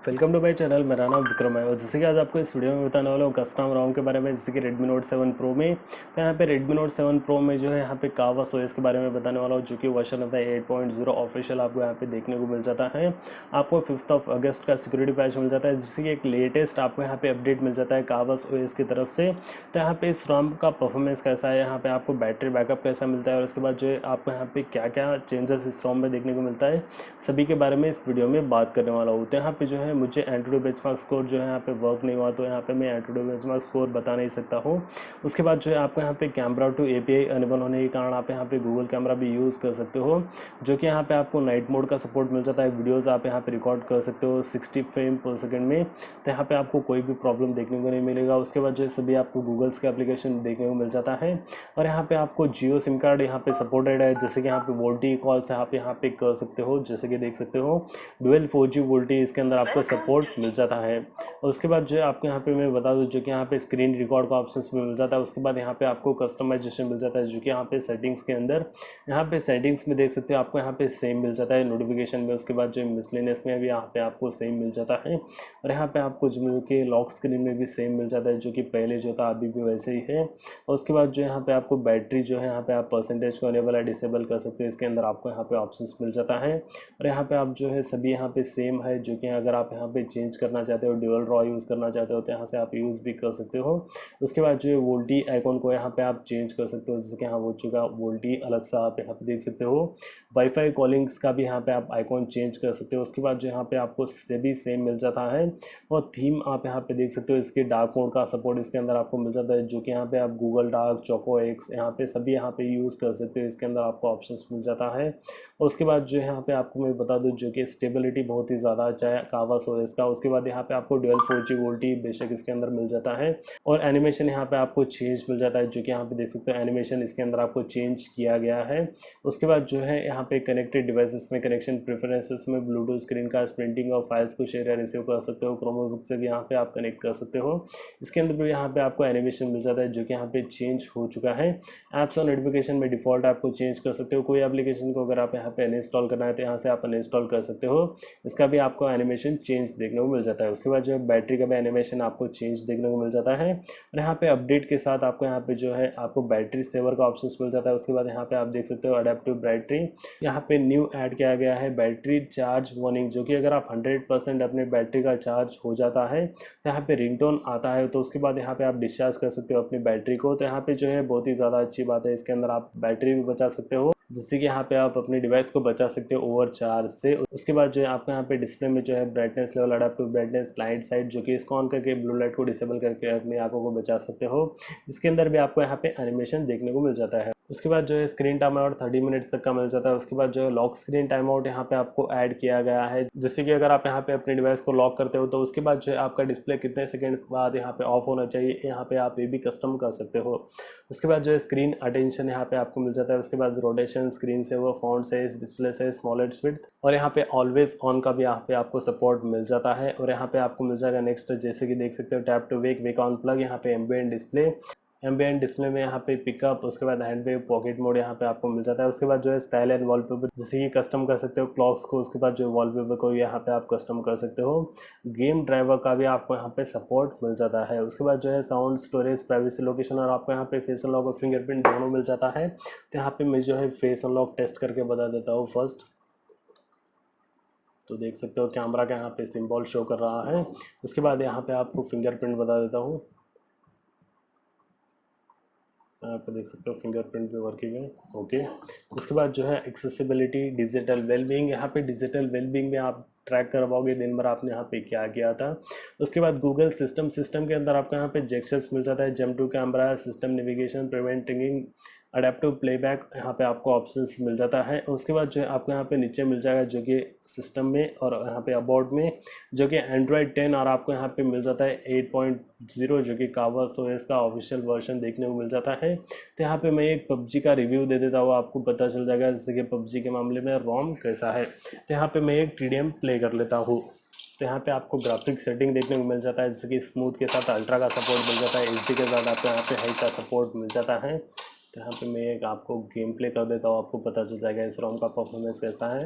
Welcome to my channel. मेरा नाम विक्रम है और जैसे कि आज आपको इस वीडियो में बताने वाला हूँ कस्टम रोम के बारे में, जैसे कि Redmi Note 7 Pro में। तो यहाँ पे Redmi Note 7 Pro में जो है यहाँ पे 𝗬𝗏 OS के बारे में बताने वाला हूँ, जो कि वर्जन होता है 8.0 ऑफिशियल आपको यहाँ पे देखने को मिल जाता है। आपको 5 अगस्त का सिक्योरिटी पैच मिल जाता है, जिससे कि एक लेटेस्ट आपको यहाँ पे अपडेट मिल जाता है 𝗬𝗏 OS की तरफ से। तो यहाँ पे इस रोम का परफॉर्मेंस कैसा है, यहाँ पे आपको बैटरी बैकअप कैसा मिलता है और उसके बाद जो है आपको यहाँ पे क्या क्या चेंजेस इस रोम में देखने को मिलता है, सभी के बारे में इस वीडियो में बात करने वाला हूँ। तो यहाँ पे जो है मुझे एंड्रॉइड बेंचमार्क स्कोर जो है यहाँ पे वर्क नहीं हुआ, तो यहाँ पे मैं एंड्रॉइड बेंचमार्क स्कोर बता नहीं सकता हूँ। उसके बाद जो है आपको यहाँ पे कैमरा टू API अनेबल होने के कारण आप यहाँ पे गूगल कैमरा भी यूज़ कर सकते हो, जो कि यहाँ पे आपको नाइट मोड का सपोर्ट मिल जाता है। वीडियोज़ आप यहाँ पे रिकॉर्ड कर सकते हो 60 फ्रेम पर सेकेंड में, तो यहाँ पे आपको कोई भी प्रॉब्लम देखने को नहीं मिलेगा। उसके बाद जो है सभी आपको गूगल्स के एप्लीकेशन देखने को मिल जाता है। और यहाँ पे आपको जियो सिम कार्ड यहाँ पे सपोर्टेड है, जैसे कि यहाँ पे वोल्टी कॉल्स आप यहाँ पे कर सकते हो, जैसे कि देख सकते हो डुअल 4G वोल्टी इसके अंदर आपको सपोर्ट मिल जाता है। और उसके बाद जो है आपको यहाँ पे मैं बता दूँ, जो कि यहाँ पे स्क्रीन रिकॉर्ड का ऑप्शन भी मिल जाता है। उसके बाद यहाँ पे आपको कस्टमाइजेशन मिल जाता है, जो कि यहाँ पे सेटिंग्स के अंदर, यहाँ पे सेटिंग्स में देख सकते हो आपको यहाँ पे सेम मिल जाता है नोटिफिकेशन में। उसके बाद जो मिसलेनियस में भी यहाँ पे आपको सेम मिल जाता है। और यहाँ पे आपको जो कि लॉक स्क्रीन में भी सेम मिल जाता है, जो कि पहले जो था अभी भी वैसे ही है। और उसके बाद जो यहाँ पे आपको बैटरी जो है यहाँ पे आप परसेंटेज को अनेबल है डिसेबल कर सकते हो, इसके अंदर आपको यहाँ पे ऑप्शन मिल जाता है। और यहाँ पे आप जो है सभी यहाँ पे सेम है, जो कि अगर आप यहाँ पे चेंज करना चाहते हो, ड्यूअल रॉ यूज़ करना चाहते हो, तो यहाँ से आप यूज़ भी कर सकते हो। उसके बाद जो है वोल्टी आइकॉन को यहाँ पे आप चेंज कर सकते हो, जैसे कि यहाँ हो चुका वोल्टी अलग सा आप यहाँ पे देख सकते हो। वाईफाई कॉलिंग्स का भी यहाँ पे आप आइकॉन चेंज कर सकते हो। उसके बाद जो यहाँ पे आपको से भी सेम मिल जाता है। और थीम आप यहाँ पे देख सकते हो, इसके डार्क मोड का सपोर्ट इसके अंदर आपको मिल जाता है, जो कि यहाँ पे आप गूगल डार्क, चोको एक्स यहाँ पे सभी यहाँ पे यूज़ कर सकते हो, इसके अंदर आपको ऑप्शन मिल जाता है। और उसके बाद जो है यहाँ पे आपको मैं बता दूँ, जो कि स्टेबिलिटी बहुत ही ज़्यादा अच्छा है 𝗬𝗏 OS का। उसके बाद यहाँ पे आपको डुअल 4G वोल्टी बेशक इसके अंदर मिल जाता है। और एनिमेशन यहाँ पे आपको चेंज मिल जाता है, जो कि यहाँ पे देख सकते हो एनिमेशन इसके अंदर आपको चेंज किया गया है। उसके बाद जो है यहाँ पे कनेक्टेड डिवाइसेस में कनेक्शन प्रेफरेंसेस में ब्लूटूथ स्क्रीन का प्रिंटिंग और फाइल्स को शेयर या रिसीव कर सकते हो। क्रोमोबुक से भी यहाँ पे आप कनेक्ट कर सकते हो। इसके अंदर भी यहाँ पे आपको एनिमेशन मिल जाता है, जो कि यहाँ पे चेंज हो चुका है। ऐप्स और नोटिफिकेशन में डिफॉल्ट आपको चेंज कर सकते हो। कोई एप्लीकेशन को अगर आप यहाँ पे अनइंस्टॉल करना है तो यहाँ से आप अनइंस्टॉल कर सकते हो, इसका भी आपको एनिमेशन चेंज देखने को मिल जाता है। उसके बाद जो है बैटरी का भी एनिमेशन आपको चेंज देखने को मिल जाता है। और यहाँ पे अपडेट के साथ आपको यहाँ पे जो है आपको बैटरी सेवर का ऑप्शन मिल जाता है। उसके बाद यहाँ पे आप देख सकते हो अडेप्टिव बैटरी, यहाँ पे न्यू ऐड किया गया है बैटरी चार्ज वार्निंग, जो कि अगर आप 100% अपने बैटरी का चार्ज हो जाता है तो यहाँ पे रिंगटोन आता है, तो उसके बाद यहाँ पे आप डिस्चार्ज कर सकते हो अपनी बैटरी को। तो यहाँ पे जो है बहुत ही ज़्यादा अच्छी बात है, इसके अंदर आप बैटरी भी बचा सकते हो, जिससे कि यहाँ पे आप अपने डिवाइस को बचा सकते हो ओवर चार्ज से। उसके बाद जो है आपको यहाँ पे डिस्प्ले में जो है brightness level, adaptive brightness, client side, जो कि इसको ऑन करके ब्लू लाइट को डिसेबल करके अपनी आंखों को बचा सकते हो। इसके अंदर भी आपको यहाँ पे एनिमेशन देखने को मिल जाता है। उसके बाद जो है स्क्रीन टाइम आउट 30 मिनट्स तक का मिल जाता है। उसके बाद जो है लॉक स्क्रीन टाइम आउट यहाँ पे आपको ऐड किया गया है, जिससे कि अगर आप यहाँ पे अपने डिवाइस को लॉक करते हो तो उसके बाद जो है आपका डिस्प्ले कितने सेकंड्स बाद यहाँ पे ऑफ होना चाहिए, यहाँ पे आप ये भी कस्टम कर सकते हो। उसके बाद जो है स्क्रीन अटेंशन यहाँ पे आपको मिल जाता है। उसके बाद rotation, screen saver, font size, display size, smallest width, और यहाँ पे ऑलवेज ऑन का भी यहाँ पे आपको सपोर्ट मिल जाता है। और यहाँ पे आपको मिल जाएगा नेक्स्ट, जैसे कि देख सकते हो tap to wake on plug, यहाँ पे एम्बिएंट डिस्प्ले में यहाँ पे पिकअप, उसके बाद हैंड वेव, पॉकेट मोड यहाँ पे आपको मिल जाता है। उसके बाद जो है स्टाइल एंड वॉलपेपर, जैसे कि कस्टम कर सकते हो क्लॉक्स को। उसके बाद जो वॉलपेपर को यहाँ पे आप कस्टम कर सकते हो। गेम ड्राइवर का भी आपको यहाँ पे सपोर्ट मिल जाता है। उसके बाद जो है साउंड, स्टोरेज, प्राइवेसी, लोकेशन, और आपको यहाँ पे फेस अनलॉक और फिंगरप्रिंट दोनों मिल जाता है। तो यहाँ पे मैं जो है फेस अनलॉक टेस्ट करके बता देता हूँ फर्स्ट। तो देख सकते हो कैमरा का यहाँ पे सिंबल शो कर रहा है। उसके बाद यहाँ पे आपको फिंगरप्रिंट बता देता हूँ। यहाँ पे देख सकते हो फिंगरप्रिंट भी वर्किंग है, ओके। उसके बाद जो है एक्सेसिबिलिटी, डिजिटल वेलबींग, यहाँ पे डिजिटल वेलबींग में आप ट्रैक कर पाओगे दिन भर आपने यहाँ पे क्या किया था। उसके बाद गूगल सिस्टम के अंदर आपको यहाँ पे जेस्चर्स मिल जाता है, jump to camera, system navigation, prevent tinging, adaptive playback, यहाँ पे आपको ऑप्शंस मिल जाता है। उसके बाद जो है आपको यहाँ पे नीचे मिल जाएगा, जो कि सिस्टम में और यहाँ पे अबाउट में, जो कि एंड्रॉयड 10, और आपको यहाँ पे मिल जाता है 8.0, जो कि 𝗬𝗏 OS का ऑफिशियल वर्जन देखने को मिल जाता है। तो यहाँ पे मैं एक PUBG का रिव्यू दे देता हूँ, आपको पता चल जाएगा जैसे कि PUBG के मामले में रोम कैसा है। तो यहाँ पे मैं एक TDM प्ले कर लेता हूँ। तो यहाँ पे आपको ग्राफिक सेटिंग देखने को मिल जाता है, जैसे कि स्मूथ के साथ अल्ट्रा का सपोर्ट मिल जाता है, HD के साथ आपको यहाँ पे हाई का सपोर्ट मिल जाता है। तो यहाँ पे मैं एक आपको गेम प्ले कर देता हूँ, आपको पता चल जाएगा इस रोम का परफॉर्मेंस कैसा है।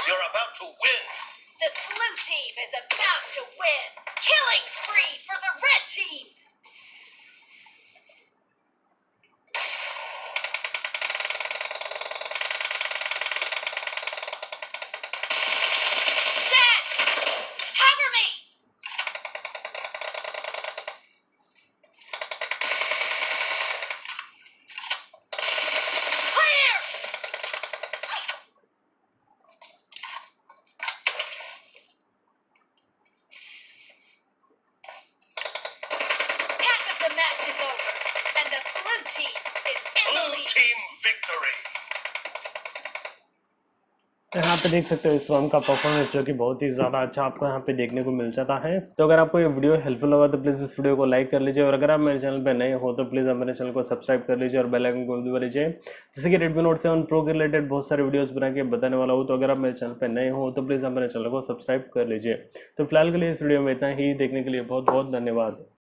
You're about to win. The blue team is about to win. Killing spree for the red team. Dash! Cover me! Clear! Half of the match is over, and the blue team is in the Blue lead. team victory. यहाँ पे देख सकते हो इस form का performance जो कि बहुत ही ज़्यादा अच्छा आपको यहाँ पे देखने को मिल जाता है। तो अगर आपको ये वीडियो हेल्पफुल होगा तो प्लीज़ इस वीडियो को लाइक कर लीजिए, और अगर आप मेरे चैनल पे नए हो तो प्लीज़ आप मेरे चैनल को सब्सक्राइब कर लीजिए और बेल आइकन को दबा लीजिए, जैसे कि Redmi Note 7 Pro के रिलेटेड बहुत सारे वीडियोस बना के बताने वाला हूँ। तो अगर आप मेरे चैनल पर नए हो तो प्लीज़ आप मेरे चैनल को सब्सक्राइब कर लीजिए। तो फिलहाल के लिए इस वीडियो में इतना ही। देखने के लिए बहुत बहुत धन्यवाद।